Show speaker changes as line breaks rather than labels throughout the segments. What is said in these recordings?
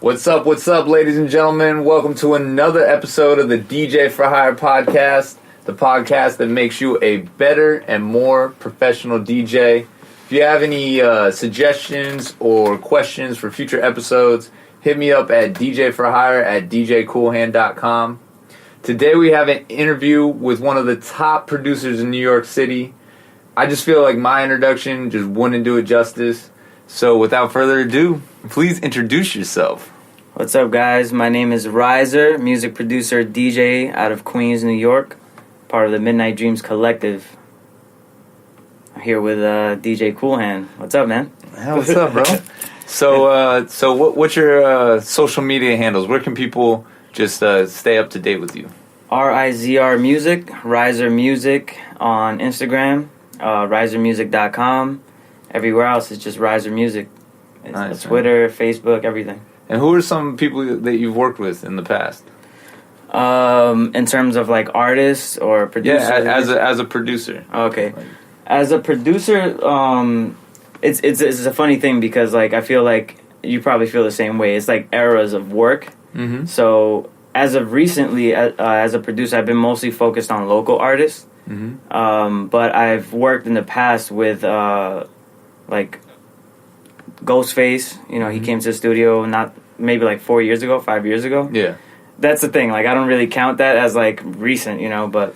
What's up, ladies and gentlemen? Welcome to another episode of the DJ for Hire podcast, the podcast that makes you a better and more professional DJ. If you have any suggestions or questions for future episodes, hit me up at djforhire@djcoolhand.com. Today we have an interview with one of the top producers in New York City. I just feel like my introduction just wouldn't do it justice. So without further ado, please introduce yourself.
What's up, guys? My name is RIZR, music producer, DJ out of Queens, New York, part of the Midnight Dreams Collective. I'm here with DJ Coolhand. What's up, man?
What's up, bro? So what's your social media handles? Where can people just stay up to date with you?
RIZR Music, RIZR Music on Instagram, RIZRmusic.com. Everywhere else it's just RIZR Music. It's
nice,
Twitter, man. Facebook, everything.
And who are some people that you've worked with in the past?
In terms of like artists or producers?
Yeah, as a producer.
Okay. As a producer, it's a funny thing because like I feel like you probably feel the same way. It's like eras of work.
Mm-hmm.
So as of recently, as a producer, I've been mostly focused on local artists. Mm-hmm. But I've worked in the past with like Ghostface. You know, he came to the studio maybe like 5 years ago.
Yeah.
That's the thing. Like I don't really count that as like recent, you know, but.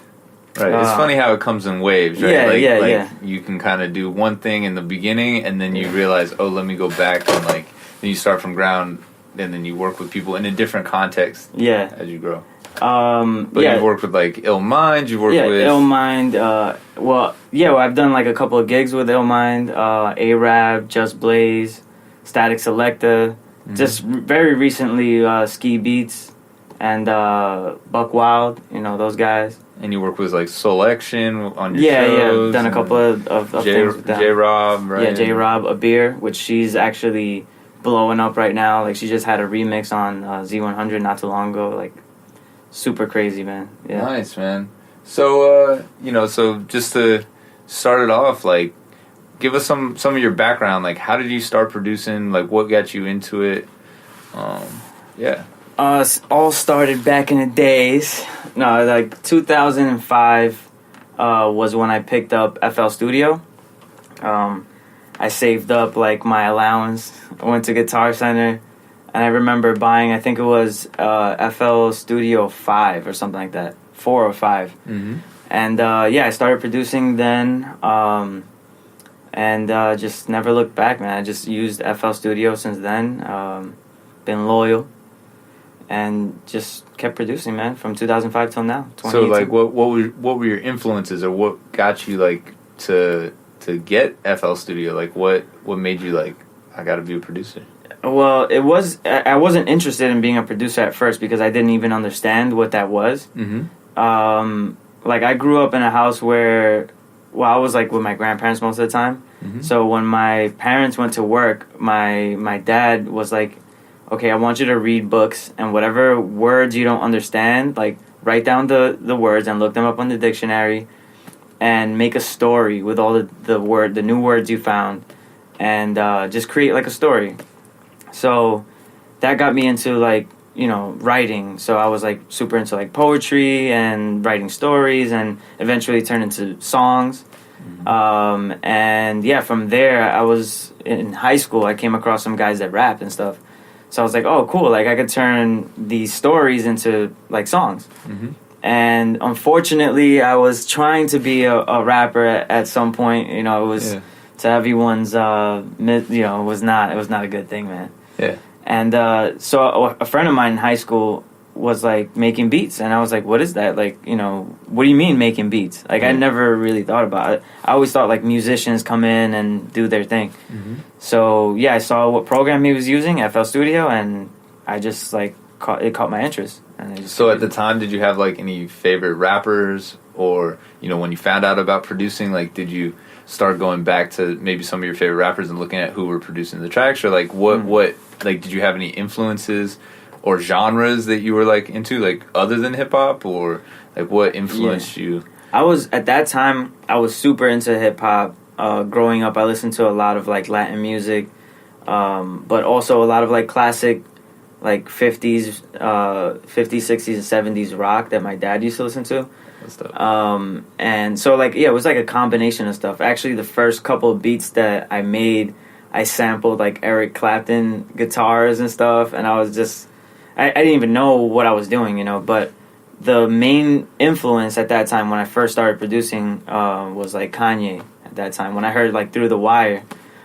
Right, it's funny how it comes in waves, right?
Yeah.
You can kind of do one thing in the beginning, and then you realize, oh, let me go back, and like then you start from ground, and then you work with people in a different context.
Yeah,
as you grow.
But
you've worked with like Ill Mind. You've worked with
Ill Mind. Well, I've done like a couple of gigs with Ill Mind, Arab, Just Blaze, Static Selecta. Mm-hmm. Just very recently, Ski Beats and Buck Wild. You know those guys.
And you work with like Selection on your
shows. Yeah, done a couple of things with them.
J-Rob, right?
Yeah, J-Rob, Abir, which she's actually blowing up right now. Like she just had a remix on Z100 not too long ago. Like super crazy, man. Yeah.
Nice, man. So so just to start it off, like give us some of your background. Like how did you start producing? Like what got you into it? Yeah.
All started back in the days. No, like 2005 was when I picked up FL Studio. I saved up like my allowance. I went to Guitar Center, and I remember buying. I think it was FL Studio 5 or something like that, 4 or 5. Mm-hmm. And I started producing then, and just never looked back, man. I just used FL Studio since then. Been loyal. And just kept producing, man, from 2005 till now.
So, like, what were your influences, or what got you like to get FL Studio? Like, what made you like, I got to be a producer?
Well, I wasn't interested in being a producer at first because I didn't even understand what that was. Mm-hmm. Like, I grew up in a house where, I was like with my grandparents most of the time. Mm-hmm. So when my parents went to work, my dad was like, okay, I want you to read books, and whatever words you don't understand, like, write down the words and look them up on the dictionary and make a story with all the new words you found, and just create, like, a story. So that got me into, like, you know, writing. So I was, like, super into, like, poetry and writing stories, and eventually turned into songs. Mm-hmm. From there, I was in high school. I came across some guys that rap and stuff. So I was like, oh, cool. Like, I could turn these stories into, like, songs. Mm-hmm. And unfortunately, I was trying to be a rapper at some point. You know, it was to everyone's, it was not a good thing, man.
Yeah.
And so a friend of mine in high school was, like, making beats. And I was like, what is that? Like, you know, what do you mean making beats? Like, I never really thought about it. I always thought, like, musicians come in and do their thing. Mm-hmm. So, I saw what program he was using, FL Studio, and I just, like, caught my interest. And
so at the time, did you have, like, any favorite rappers? Or, you know, when you found out about producing, like, did you start going back to maybe some of your favorite rappers and looking at who were producing the tracks? Or, like, what did you have any influences or genres that you were, like, into, like, other than hip-hop? Or, like, what influenced you?
At that time, I was super into hip-hop. Growing up, I listened to a lot of, like, Latin music, but also a lot of, like, classic like 50s, 60s, and 70s rock that my dad used to listen to.
That's dope.
And so like, yeah, it was like a combination of stuff. Actually, the first couple of beats that I made, I sampled like Eric Clapton guitars and stuff, and I was just, I didn't even know what I was doing, you know, but the main influence at that time when I first started producing was like Kanye at that time. When I heard like Through the Wire,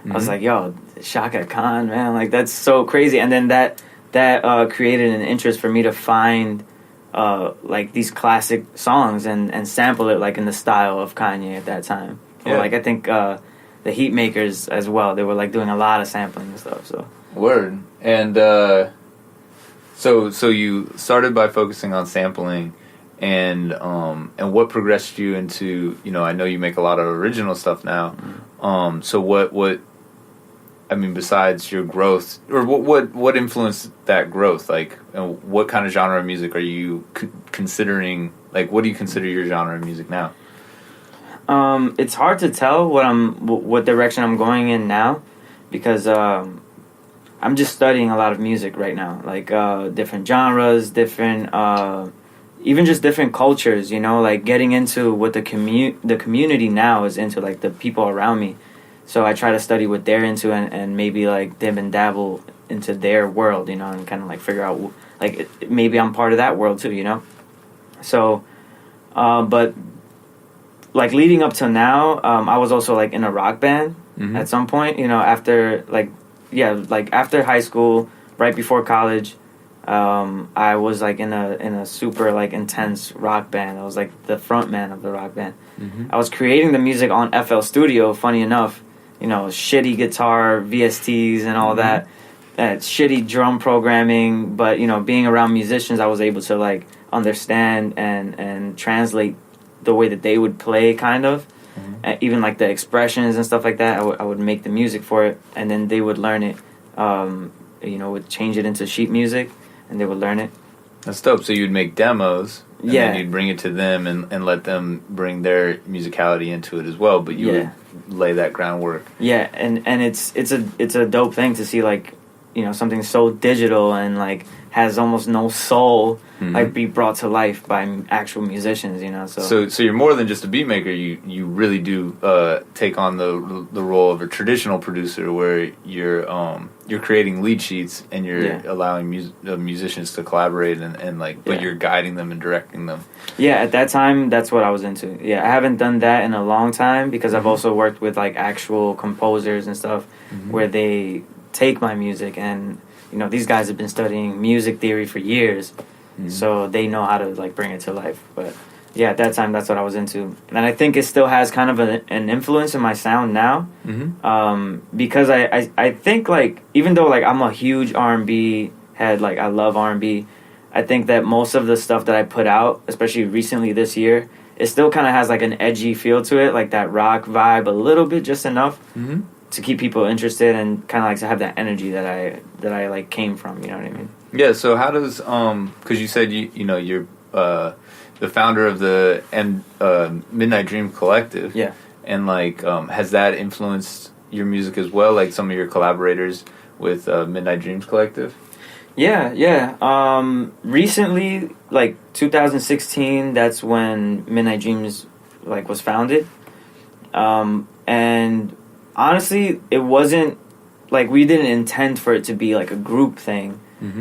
I was like, yo, Shaka Khan, man, like that's so crazy. And then that created an interest for me to find like these classic songs and sample it like in the style of Kanye at that time. Yeah. Or like I think the Heatmakers as well, they were like doing a lot of sampling and stuff. So
word. And so you started by focusing on sampling, and what progressed you into, you know, I know you make a lot of original stuff now. So what I mean, besides your growth, or what influenced that growth? Like, what kind of genre of music are you considering? Like, what do you consider your genre of music now?
It's hard to tell what direction I'm going in now, because I'm just studying a lot of music right now, like different genres, different even just different cultures. You know, like getting into what the community now is into, like the people around me. So I try to study what they're into and maybe like dip and dabble into their world, you know, and kind of like figure out like maybe I'm part of that world too, you know. So, but like leading up to now, I was also like in a rock band at some point, you know, after after high school, right before college. I was like in a super like intense rock band. I was like the front man of the rock band. I was creating the music on FL Studio, funny enough. You know, shitty guitar, VSTs and all that shitty drum programming, but you know, being around musicians, I was able to like understand and translate the way that they would play, kind of. Even like the expressions and stuff like that. I would make the music for it, and then they would learn it. You know, would change it into sheet music, and they would learn it.
That's dope. So you'd make demos, and then you'd bring it to them and let them bring their musicality into it as well. But you would lay that groundwork. Yeah,
and it's a dope thing to see, like, you know, something so digital and like has almost no soul, like be brought to life by actual musicians, you know. So
you're more than just a beat maker. You really do take on the role of a traditional producer, where you're creating lead sheets and you're allowing musicians to collaborate and like, but you're guiding them and directing them.
Yeah, at that time, that's what I was into. Yeah, I haven't done that in a long time, because I've also worked with like actual composers and stuff where they take my music, and you know, these guys have been studying music theory for years, so they know how to like bring it to life. But yeah, at that time, that's what I was into, and I think it still has kind of an influence in my sound now, because I think like, even though like I'm a huge R&B head, like I love R&B, I think that most of the stuff that I put out, especially recently this year, it still kind of has like an edgy feel to it, like that rock vibe a little bit, just enough to keep people interested and kind of like to have that energy that I like came from, you know what I mean?
Yeah. So how does because you said you know you're the founder of the Midnight Dream Collective. Yeah. And like has that influenced your music as well? Like some of your collaborators with Midnight Dreams Collective? Yeah. Recently, like 2016, that's when Midnight Dreams like was founded. And honestly, it wasn't like we didn't intend for it to be like a group thing.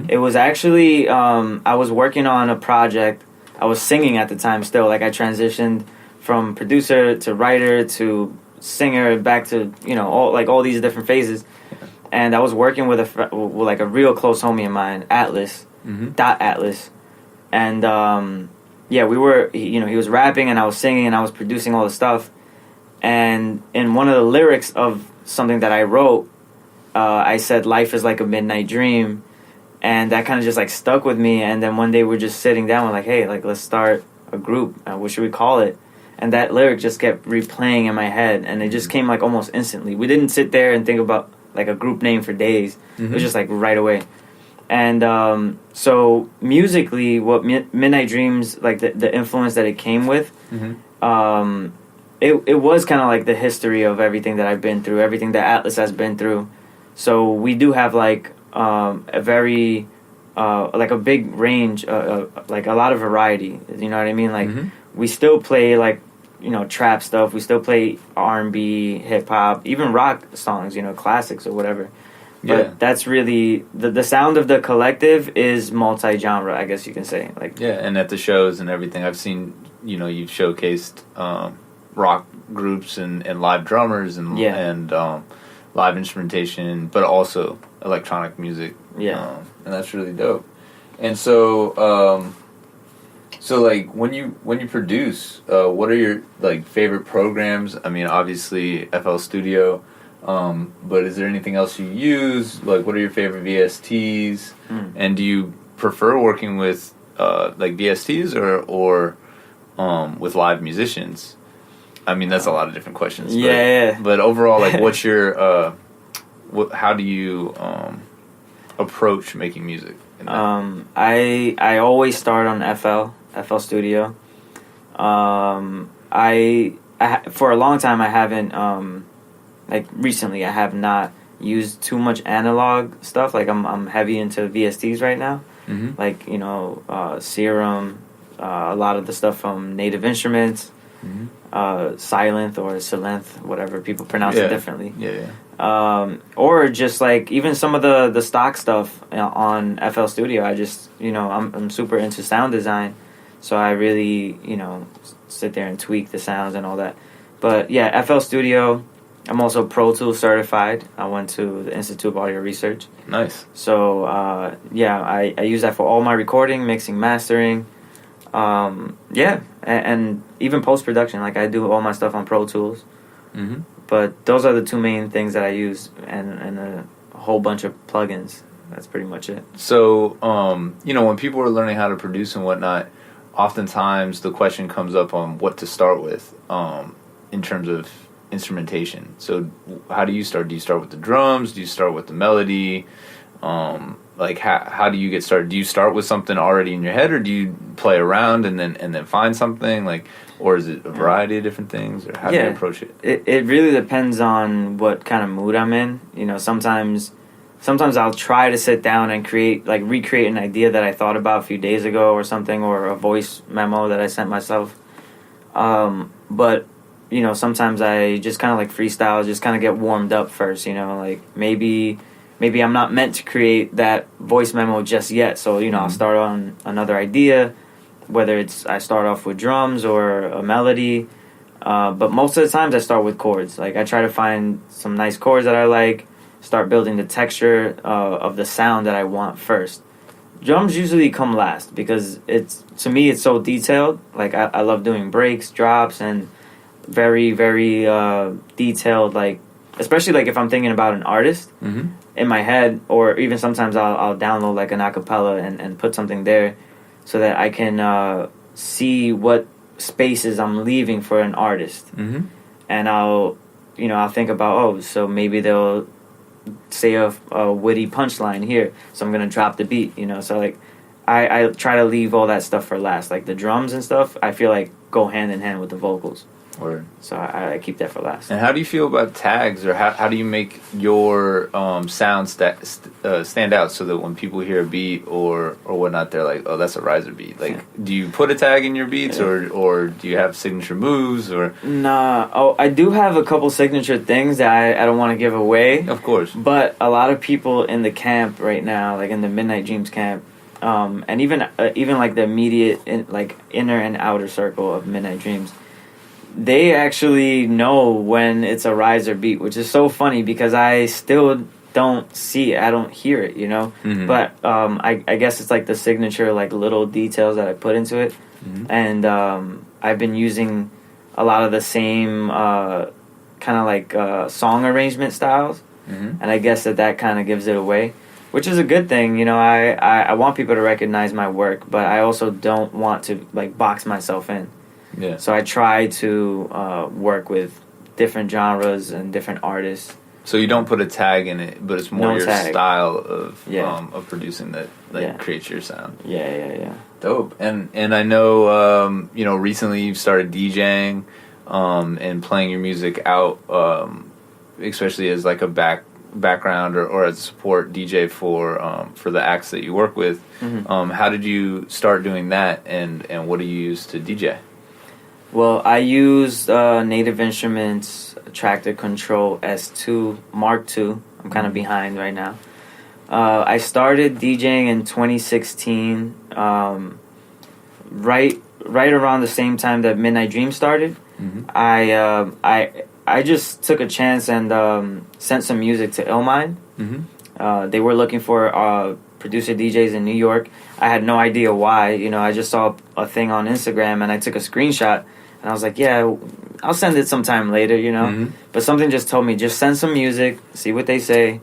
It was actually I was working on a project. I was singing at the time still. Like I transitioned from producer to writer to singer, back to, you know, all these different phases. And I was working with a real close homie of mine, Atlas, Atlas. And we were, you know, he was rapping and I was singing and I was producing all the stuff. And in one of the lyrics of something that I wrote, I said, "Life is like a midnight dream." And that kind of just like stuck with me. And then one day we're just sitting down, we're like, hey, like let's start a group. What should we call it? And that lyric just kept replaying in my head, and it just came like almost instantly. We didn't sit there and think about like a group name for days. It was just like right away. And so musically, what Midnight Dreams, like the influence that it came with, it was kind of like the history of everything that I've been through, everything that Atlas has been through. So we do have like a very
like a big range, like a lot of variety. You know what I mean? Like we still play like, you know, trap stuff. We still play R&B, hip hop, even rock songs. You know, classics or whatever. But that's really the sound of the collective is multi-genre, I guess you can say. Like
and at the shows and everything, I've seen, you know, you've showcased rock groups and live drummers and live instrumentation, but also electronic music. And that's really dope. And so so like when you produce, what are your like favorite programs? I mean, obviously FL Studio, but is there anything else you use? Like, what are your favorite VSTs? And do you prefer working with like VSTs or with live musicians? I mean, that's a lot of different questions. But overall, like, what's your how do you approach making music?
I always start on FL Studio. I for a long time I haven't like recently I have not used too much analog stuff. Like I'm heavy into VSTs right now. Like, you know, Serum, a lot of the stuff from Native Instruments, Silent or Silenth, whatever people pronounce it differently. Or just like even some of the stock stuff on FL Studio. I just, you know, I'm super into sound design, so I really, you know, sit there and tweak the sounds and all that. But yeah, FL Studio. I'm also Pro Tools certified. I went to the Institute of Audio Research.
Nice.
So I use that for all my recording, mixing, mastering. And even post-production. Like I do all my stuff on Pro Tools. But those are the two main things that I use, and a whole bunch of plugins. That's pretty much it. So,
you know, when people are learning how to produce and whatnot, oftentimes the question comes up on what to start with in terms of instrumentation. So how do you start? Do you start with the drums? Do you start with the melody? Like how do you get started? Do you start with something already in your head, or do you play around and then find something, like, or is it a variety of different things, or how do you approach it?
It really depends on what kind of mood I'm in. You know, sometimes I'll try to sit down and recreate an idea that I thought about a few days ago or something, or a voice memo that I sent myself. But you know, sometimes I just kind of like freestyle, just kind of get warmed up first, you know, like maybe I'm not meant to create that voice memo just yet. So, you know, I'll start on another idea, whether it's I start off with drums or a melody. But most of the times I start with chords. Like I try to find some nice chords that I like, start building the texture of the sound that I want first. Drums usually come last because to me it's so detailed. Like I love doing breaks, drops, and very, very detailed, like, especially like if I'm thinking about an artist in my head, or even sometimes I'll download like an acapella and put something there so that I can see what spaces I'm leaving for an artist. And I'll think about, so maybe they'll say a witty punchline here, so I'm gonna drop the beat, you know. So like I try to leave all that stuff for last. Like the drums and stuff, I feel like go hand in hand with the vocals.
Word.
So I keep that for last.
And how do you feel about tags, or how do you make your sound stand out so that when people hear a beat or whatnot, they're like, oh, that's a RIZR beat? Like, do you put a tag in your beats, or do you have signature moves? Or
Nah. Oh, I do have a couple signature things that I don't want to give away.
Of course.
But a lot of people in the camp right now, like in the Midnight Dreams camp, and even like the immediate inner and outer circle of Midnight Dreams, they actually know when it's a RIZR beat, which is so funny because I still don't see it. I don't hear it, you know? But I guess it's like the signature, like little details that I put into it. And I've been using a lot of the same kind of like song arrangement styles. And I guess that kind of gives it away, which is a good thing. You know, I want people to recognize my work, but I also don't want to like box myself in.
Yeah.
So I try to work with different genres and different artists.
So you don't put a tag in it, but it's more your
tag.
style of producing that creates your sound.
Yeah.
Dope. And I know recently you've started DJing and playing your music out, especially as like a background or as a support DJ for the acts that you work with. How did you start doing that, and what do you use to DJ?
Well, I used Native Instruments Tractor Control S2 Mark II. I'm kind of behind right now. I started DJing in 2016, right around the same time that Midnight Dream started. I just took a chance and sent some music to Illmind. They were looking for producer DJs in New York. I had no idea why. I just saw a thing on Instagram and I took a screenshot and I was like, yeah, I'll send it sometime later, But something just told me, just send some music, see what they say.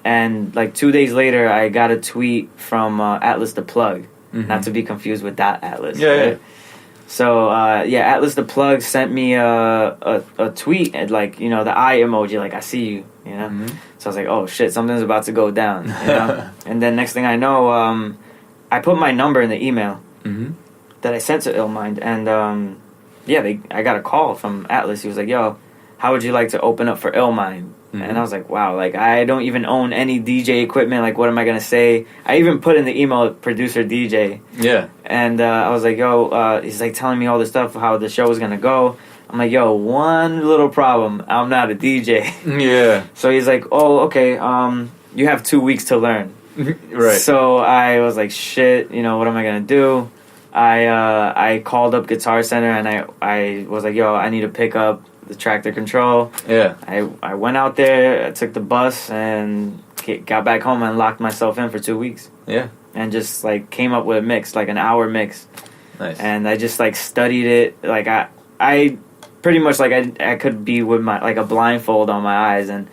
And like 2 days later, I got a tweet from Atlas the Plug, not to be confused with that Atlas. Right? So Atlas the Plug sent me a tweet and like the eye emoji, like I see you, So I was like, oh shit, something's about to go down, And then next thing I know, I put my number in the email that I sent to Illmind, and I got a call from Atlas. He was like, yo, how would you like to open up for Illmind? And I was like, wow, like I don't even own any DJ equipment. Like, what am I going to say? I even put in the email producer DJ. Yeah. And I was like, yo, he's like telling me all this stuff, how the show was going to go. I'm like, yo, one little problem. I'm not a DJ. Yeah. So he's like, oh, okay, you have 2 weeks to learn. Right. So I was like, shit, what am I going to do? I called up Guitar Center and I was like, yo, I need to pick up the Tractor Control. Yeah. I went out there, I took the bus and got back home and locked myself in for 2 weeks. Yeah. And just like came up with a mix, like an hour mix. Nice. And I just like studied it. Like I pretty much like I could be with my like a blindfold on my eyes and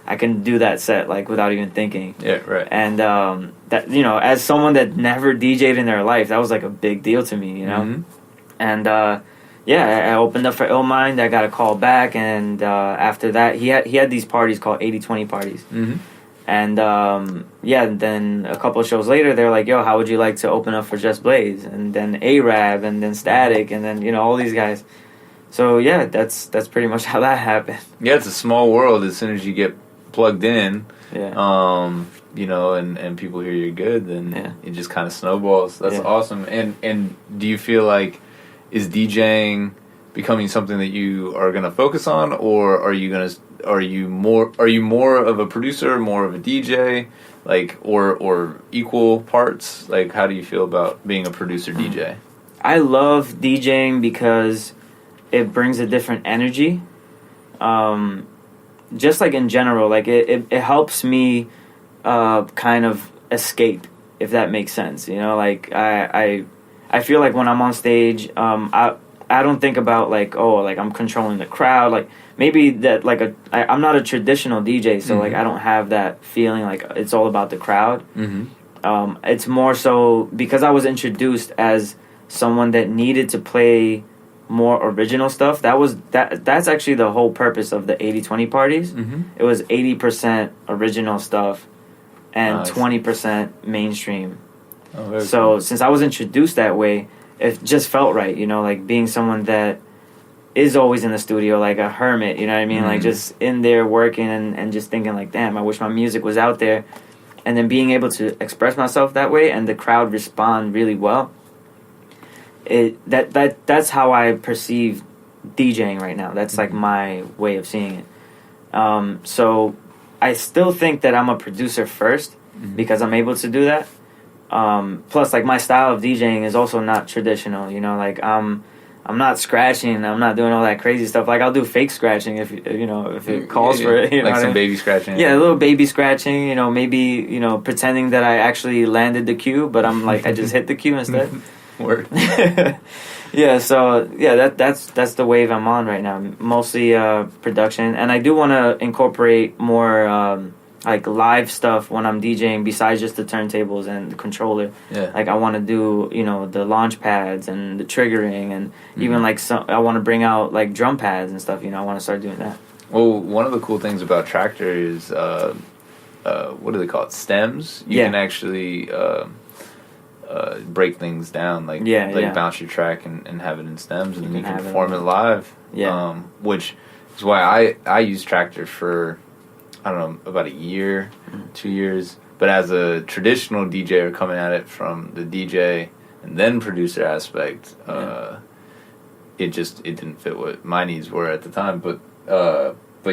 I can do that set like without even thinking. Yeah, right. And that as someone that never DJ'd in their life, that was like a big deal to me, And I opened up for Illmind. I got a call back, and after that, he had these parties called 80-20 parties. And then a couple of shows later, they're like, "Yo, how would you like to open up for Just Blaze?" And then Arab, and then Static, and then all these guys. So yeah, that's pretty much how that happened.
Yeah, it's a small world. As soon as you get plugged in, and people hear you're good, then it just kind of snowballs. That's awesome. And do you feel like, is DJing becoming something that you are going to focus on, or are you more of a producer, more of a DJ, like or equal parts? Like, how do you feel about being a producer DJ?
I love DJing because it brings a different energy. Just like in general, like it helps me kind of escape, if that makes sense. Like I feel like when I'm on stage, I don't think about like, oh, like I'm controlling the crowd. Like maybe that like I'm not a traditional DJ, so like I don't have that feeling like it's all about the crowd. It's more so because I was introduced as someone that needed to play more original stuff. That's actually the whole purpose of the 80-20 parties. It was 80% original stuff and 20% mainstream. Oh, so cool. Since I was introduced that way, it just felt right, like being someone that is always in the studio, like a hermit, you know what I mean? Like just in there working and just thinking like, damn, I wish my music was out there. And then being able to express myself that way and the crowd respond really well. That's how I perceive DJing right now. That's like my way of seeing it. So I still think that I'm a producer first because I'm able to do that. Plus, like my style of DJing is also not traditional. Like I'm not scratching. I'm not doing all that crazy stuff. Like I'll do fake scratching if it calls for it.
Like some baby scratching.
Yeah, a little baby scratching. Maybe pretending that I actually landed the cue, but I'm like I just hit the cue instead. Word. Yeah, so yeah, that's the wave I'm on right now. Mostly production, and I do want to incorporate more like live stuff when I'm DJing besides just the turntables and the controller. Yeah. Like I want to do the launch pads and the triggering, and even like I want to bring out like drum pads and stuff. I want to start doing that.
Well, one of the cool things about Tractor is what do they call it? Stems. You can actually break things down, like bounce your track and have it in stems, and then you can perform it live. Yeah. Which is why I use Tractor for I don't know, about a year, 2 years. But as a traditional DJ coming at it from the DJ and then producer aspect, it didn't fit what my needs were at the time. But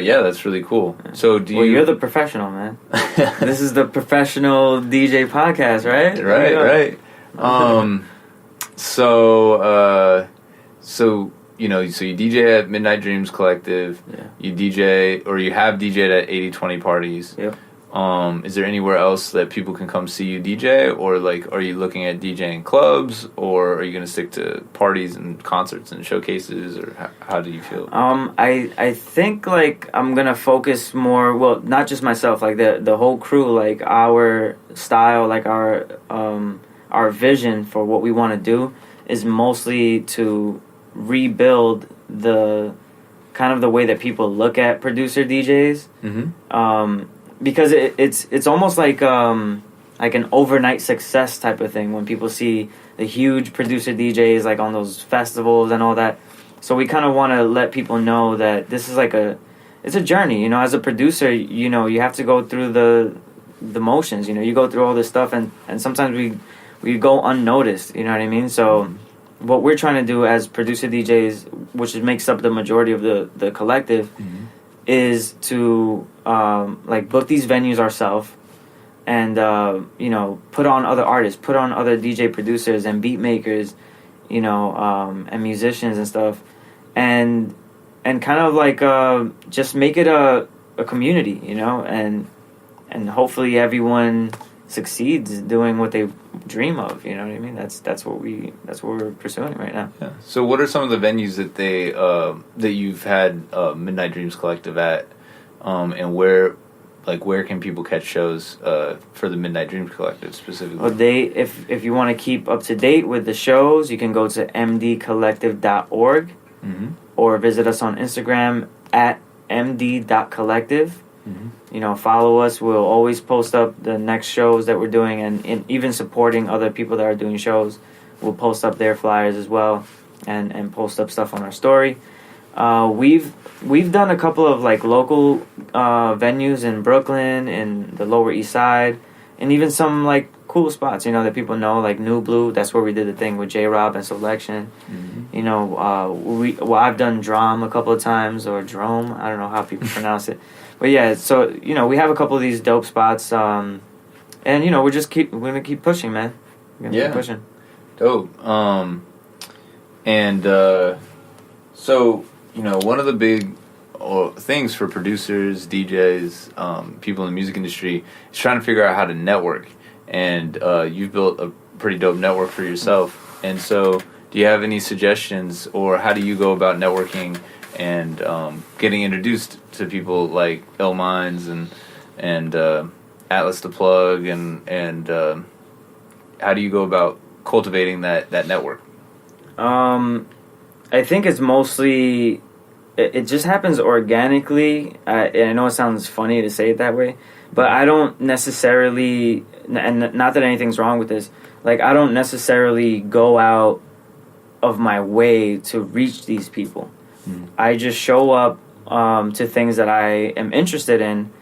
yeah, that's really cool. So
you're the professional, man. This is the professional DJ podcast, right?
Right. So you DJ at Midnight Dreams Collective.
Yeah.
You DJ, or you have DJed at 80/20 parties.
Yep.
Is there anywhere else that people can come see you DJ, or like, are you looking at DJing clubs, or are you going to stick to parties and concerts and showcases, or how do you feel?
I think like I'm gonna focus more. Well, not just myself, like the whole crew, like our style, like our vision for what we want to do is mostly to rebuild the kind of the way that people look at producer DJs.
Mm-hmm.
Because it's almost like an overnight success type of thing when people see the huge producer DJs like on those festivals and all that. So we kind of want to let people know that this is like it's a journey. You know, as a producer, you know, you have to go through the motions. You know, you go through all this stuff, and sometimes we go unnoticed. You know what I mean? So what we're trying to do as producer DJs, which makes up the majority of the collective, is to like book these venues ourselves, and you know, put on other artists, put on other DJ producers and beat makers, you know, and musicians and stuff, and kind of like just make it a community, you know, and hopefully everyone succeeds doing what they dream of. You know what I mean? That's what we're pursuing right now.
Yeah. So what are some of the venues that that you've had Midnight Dreams Collective at, and where can people catch shows for the Midnight Dreams Collective specifically?
Well, if you want to keep up to date with the shows, you can go to mdcollective.org, or visit us on Instagram at md.collective. You know, follow us. We'll always post up the next shows that we're doing, and even supporting other people that are doing shows. We'll post up their flyers as well, and post up stuff on our story. We've done a couple of like local venues in Brooklyn, in the Lower East Side, and even some like cool spots, you know, that people know, like New Blue. That's where we did the thing with J-Rob and Selection. You know, I've done Drum a couple of times, or Drome. I don't know how people pronounce it. But yeah, so, you know, we have a couple of these dope spots, and, you know, we're gonna keep pushing, man. We're gonna keep pushing.
Dope. So, you know, one of the big things for producers, DJs, people in the music industry is trying to figure out how to network. And you've built a pretty dope network for yourself. And so, do you have any suggestions, or how do you go about networking and getting introduced to people like Ill Minds and Atlas the Plug, and how do you go about cultivating that network?
I think it's mostly it just happens organically. I know it sounds funny to say it that way, but I don't necessarily, and not that anything's wrong with this, like I don't necessarily go out of my way to reach these people. I just show up to things that I am interested in,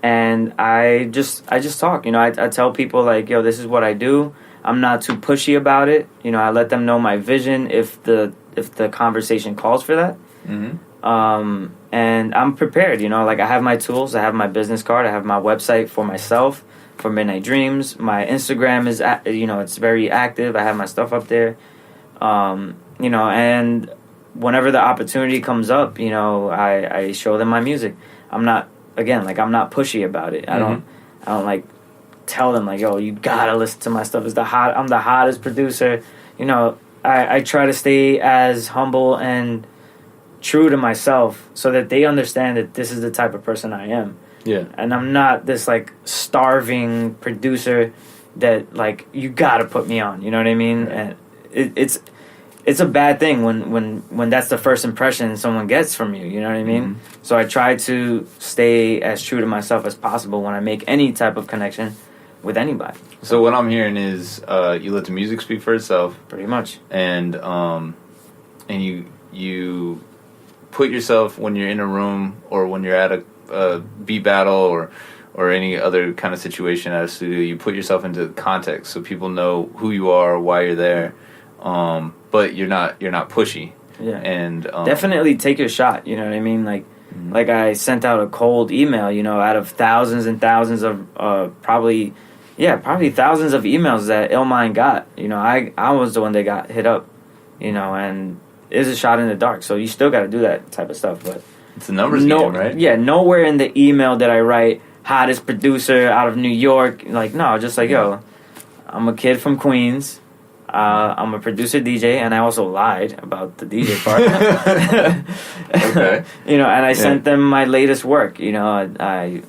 and I just talk. You know, I tell people like, yo, this is what I do. I'm not too pushy about it. You know, I let them know my vision if the conversation calls for that. And I'm prepared. You know, like I have my tools. I have my business card. I have my website for myself, for Midnight Dreams. My Instagram is, you know, it's very active. I have my stuff up there. You know, and whenever the opportunity comes up, you know, I show them my music. I'm not pushy about it. I don't like tell them like, yo, you gotta listen to my stuff. I'm the hottest producer. You know, I try to stay as humble and true to myself so that they understand that this is the type of person I am.
Yeah. And
I'm not this like starving producer that like, you gotta put me on. You know what I mean? Right. And it's a bad thing when that's the first impression someone gets from you. You know what I mean? So I try to stay as true to myself as possible when I make any type of connection with anybody.
So what I'm hearing is you let the music speak for itself.
Pretty much.
And you put yourself, when you're in a room or when you're at a beat battle or any other kind of situation at a studio, you put yourself into context so people know who you are, why you're there, but you're not pushy.
Yeah,
and
definitely take your shot. You know what I mean? Like, like I sent out a cold email. You know, out of thousands and thousands of probably thousands of emails that Illmind got. You know, I was the one that got hit up. You know, and it's a shot in the dark. So you still got to do that type of stuff. But
it's a numbers game, right?
Yeah, nowhere in the email that I write, hottest producer out of New York. Like, no, just like, yo, I'm a kid from Queens. I'm a producer DJ, and I also lied about the DJ part.
Okay.
You know, and I sent them my latest work. You know, I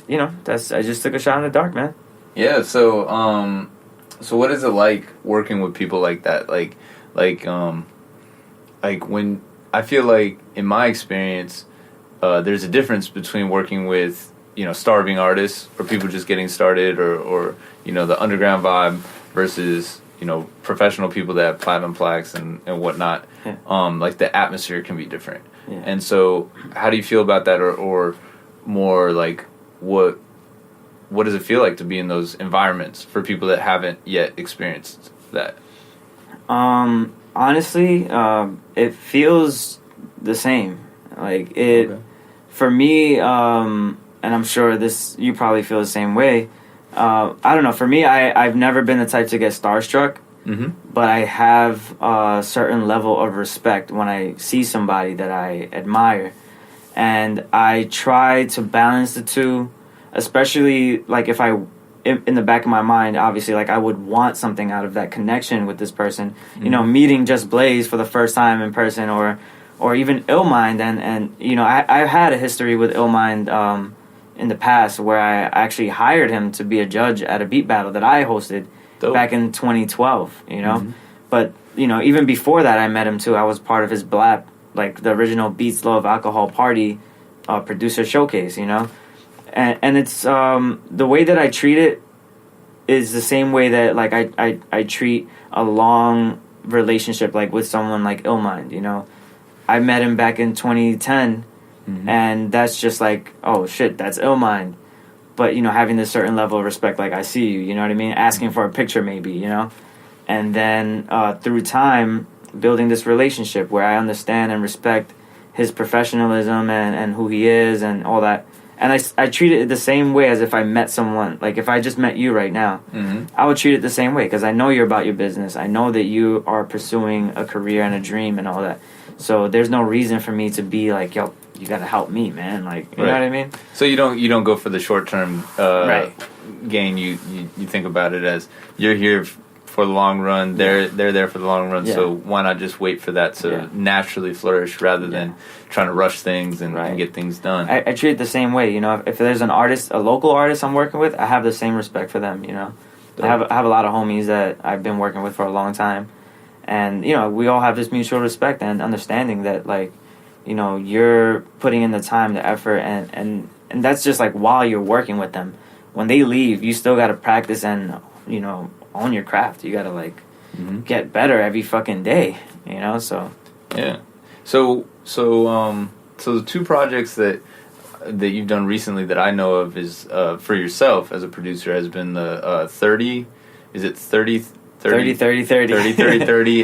just took a shot in the dark, man.
Yeah. So what is it like working with people like that? Like when I feel like in my experience, there's a difference between working with, you know, starving artists or people just getting started or you know, the underground vibe versus, you know, professional people that have platinum plaques and whatnot.
Yeah.
Like the atmosphere can be different.
Yeah.
And so how do you feel about that, or more like what does it feel like to be in those environments for people that haven't yet experienced that?
Honestly, it feels the same. Like it, for me, and I'm sure you probably feel the same way. I don't know. For me, I've never been the type to get starstruck, but I have a certain level of respect when I see somebody that I admire, and I try to balance the two. Especially like if in the back of my mind, obviously, like I would want something out of that connection with this person. You know, meeting Just Blaze for the first time in person, or even Illmind, and you know, I've had a history with Illmind in the past where I actually hired him to be a judge at a beat battle that I hosted back in 2012. You know, but you know, even before that, I met him too. I was part of his BLAP, like the original Beats Love Alcohol Party producer showcase. You know. And it's the way that I treat it is the same way that like I treat a long relationship like with someone like Illmind. You know, I met him back in 2010, and that's just like, oh shit, that's Illmind. But you know, having this certain level of respect, like I see you, you know what I mean, asking for a picture maybe, you know, and then through time building this relationship where I understand and respect his professionalism and who he is and all that. And I treat it the same way as if I met someone. Like, if I just met you right now, I would treat it the same way because I know you're about your business. I know that you are pursuing a career and a dream and all that. So there's no reason for me to be like, yo, you got to help me, man. Like, you know what I mean?
So you don't go for the short-term gain. You think about it as you're here for the long run. They're there for the long run. So why not just wait for that to naturally flourish rather than trying to rush things and get things done?
I treat it the same way. You know, if there's an artist, a local artist I'm working with, I have the same respect for them. You know, I have a lot of homies that I've been working with for a long time, and you know, we all have this mutual respect and understanding that, like, you know, you're putting in the time, the effort, and that's just like while you're working with them. When they leave, you still got to practice and, you know, own your craft. You got to like get better every fucking day, you know? So
yeah. So the two projects that you've done recently that I know of is for yourself as a producer has been the 30, is it 30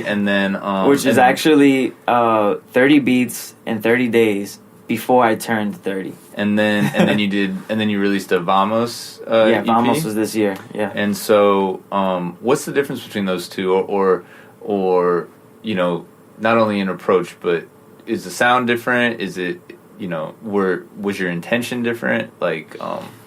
and then
which is actually 30 beats in 30 days before I turned 30.
And then you released a Vamos EP?
Vamos was this year. Yeah.
And so what's the difference between those two, or you know, not only in approach, but is the sound different? Is it, you know, was your intention different? Like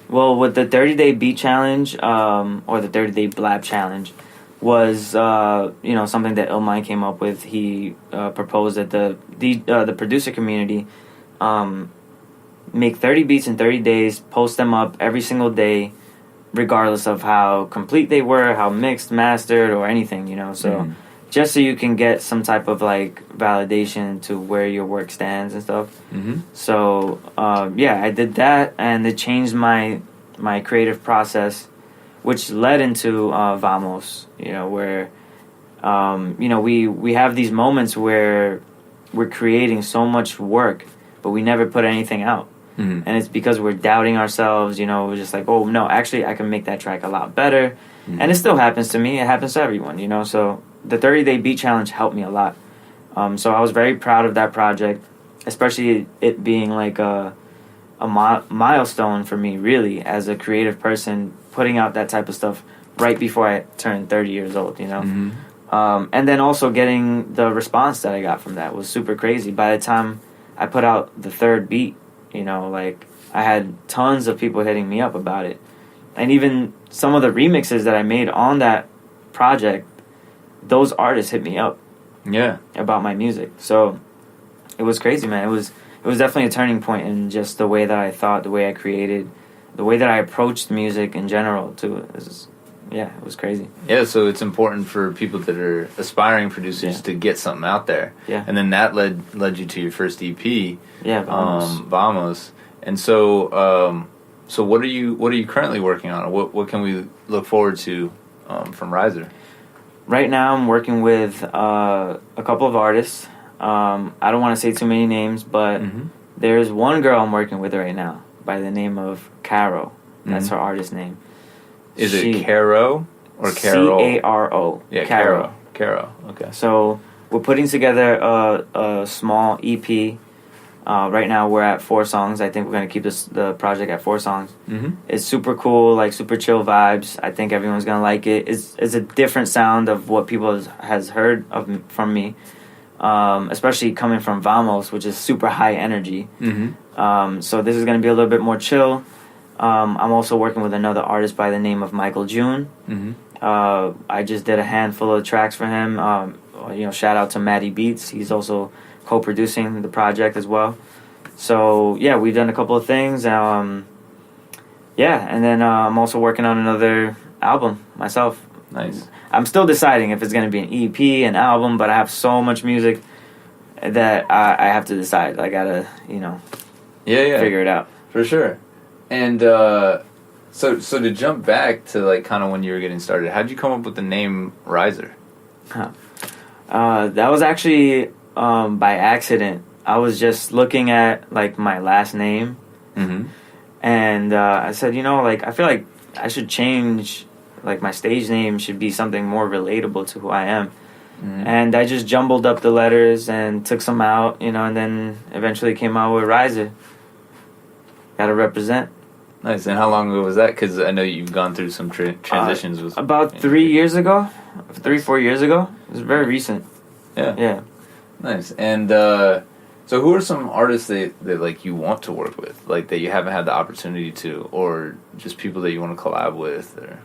well, with the 30-day beat challenge or the 30-day blab challenge was you know, something that Illmind came up with. He proposed that the producer community make 30 beats in 30 days, post them up every single day, regardless of how complete they were, how mixed, mastered, or anything, you know. So just so you can get some type of like validation to where your work stands and stuff. So I did that, and it changed my creative process, which led into Vamos, you know, where you know, we have these moments where we're creating so much work, but we never put anything out. And it's because we're doubting ourselves, you know, we're just like, oh, no, actually, I can make that track a lot better. And it still happens to me. It happens to everyone, you know. So the 30-day beat challenge helped me a lot. So I was very proud of that project, especially it being like a milestone for me, really, as a creative person, putting out that type of stuff right before I turned 30 years old, you know. And then also getting the response that I got from that was super crazy. By the time I put out the third beat, you know, like, I had tons of people hitting me up about it. And even some of the remixes that I made on that project, those artists hit me up.
Yeah.
About my music. So it was crazy, man. It was definitely a turning point in just the way that I thought, the way I created, the way that I approached music in general, too. It was crazy.
Yeah, so it's important for people that are aspiring producers to get something out there.
Yeah.
And then that led you to your first EP.
Yeah, Vamos.
Vamos. And so so what are you currently working on? What can we look forward to from RIZR?
Right now I'm working with a couple of artists. I don't want to say too many names, but there's one girl I'm working with right now by the name of Caro. That's her artist name.
Is it Caro or Carol?
Caro.
Yeah, Caro. Caro. Okay.
So we're putting together a small EP. Right now we're at 4 songs. I think we're going to keep the project at 4 songs. It's super cool, like super chill vibes. I think everyone's going to like it. It's a different sound of what people has heard from me, especially coming from Vamos, which is super high energy. So this is going to be a little bit more chill. I'm also working with another artist by the name of Michael June. I just did a handful of tracks for him. You know, shout out to Matty Beats. He's also co-producing the project as well. So yeah, we've done a couple of things. And then I'm also working on another album myself.
Nice.
I'm still deciding if it's going to be an EP, an album, but I have so much music that I have to decide. I gotta, you know, figure it out.
For sure. And so to jump back to like kind of when you were getting started, how'd you come up with the name RIZR?
That was actually by accident. I was just looking at like my last name, and I said, you know, like I feel like I should change. Like my stage name should be something more relatable to who I am. And I just jumbled up the letters and took some out, you know, and then eventually came out with RIZR. Gotta represent.
Nice. And how long ago was that? Because I know you've gone through some transitions. With
about 3 years ago, 3-4 years ago. It was very recent. Yeah.
Nice. And so who are some artists that like you want to work with, like that you haven't had the opportunity to, or just people that you want to collab with? Or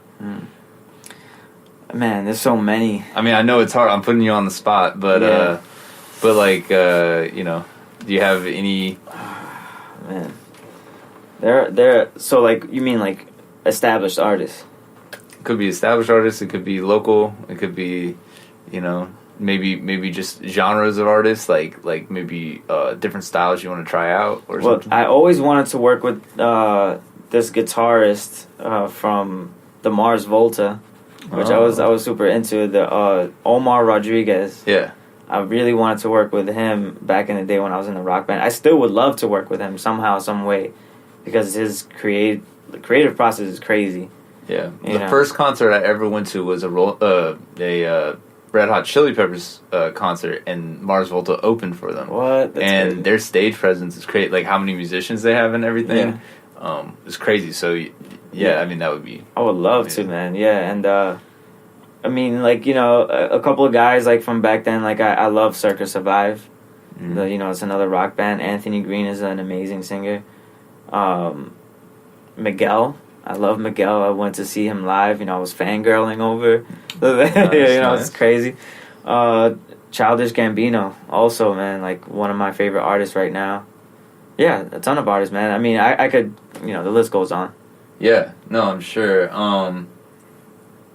Man, there's so many.
I mean, I know it's hard. I'm putting you on the spot, but like you know, do you have any?
Man, they're so like you mean like established artists?
It could be established artists. It could be local. It could be, you know, maybe just genres of artists, like maybe different styles you want to try out or something.
I always wanted to work with this guitarist from the Mars Volta, which I was super into, the Omar Rodriguez.
Yeah.
I really wanted to work with him back in the day when I was in the rock band. I still would love to work with him somehow, some way, because his creative process is crazy.
Yeah. The first concert I ever went to was a Red Hot Chili Peppers concert, and Mars Volta opened for them.
What? That's
and
crazy.
Their stage presence is crazy. Like how many musicians they have and everything. It's crazy. So I mean that would be.
I would love to, man. Yeah, and I mean, like, you know, a couple of guys like from back then. Like I love Circa Survive. You know, it's another rock band. Anthony Green is an amazing singer. Miguel. I love Miguel. I went to see him live. You know, I was fangirling over. It's crazy. Childish Gambino, also, man, like one of my favorite artists right now. Yeah, a ton of artists, man. I mean, I could, you know, the list goes on.
Yeah, no, I'm sure.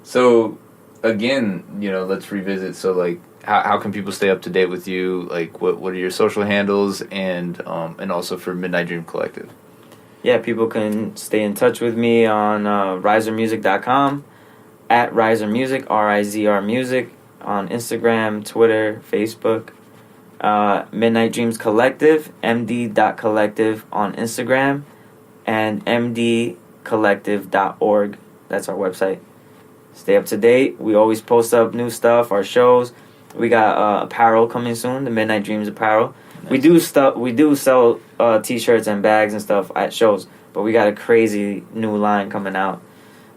So, again, you know, let's revisit. So, like, how can people stay up to date with you? Like, what are your social handles, and also for Midnight Dream Collective?
Yeah, people can stay in touch with me on RIZRmusic.com, at RIZR Music, RIZR Music, on Instagram, Twitter, Facebook. Midnight Dreams Collective, md.collective on Instagram, and mdcollective.org. That's our website. Stay up to date. We always post up new stuff, our shows. We got apparel coming soon, the Midnight Dreams apparel. Nice. We do sell t-shirts and bags and stuff at shows, but we got a crazy new line coming out.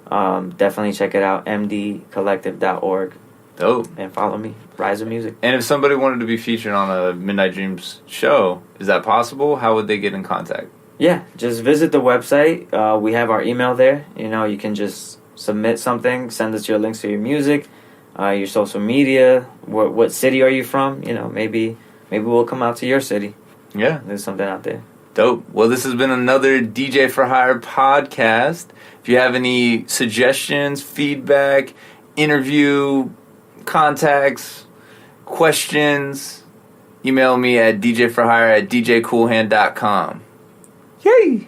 Definitely check it out, mdcollective.org.
Dope.
And follow me, RIZR Music.
And if somebody wanted to be featured on a Midnight Dreams show, is that possible? How would they get in contact?
Yeah, just visit the website. We have our email there. You can just submit something, send us your links to your music, your social media. What city are you from? Maybe we'll come out to your city.
Yeah.
There's something out there.
Dope. Well, this has been another DJ for Hire podcast. If you have any suggestions, feedback, interview contacts, questions, email me at djforhire@djcoolhand.com. Yay!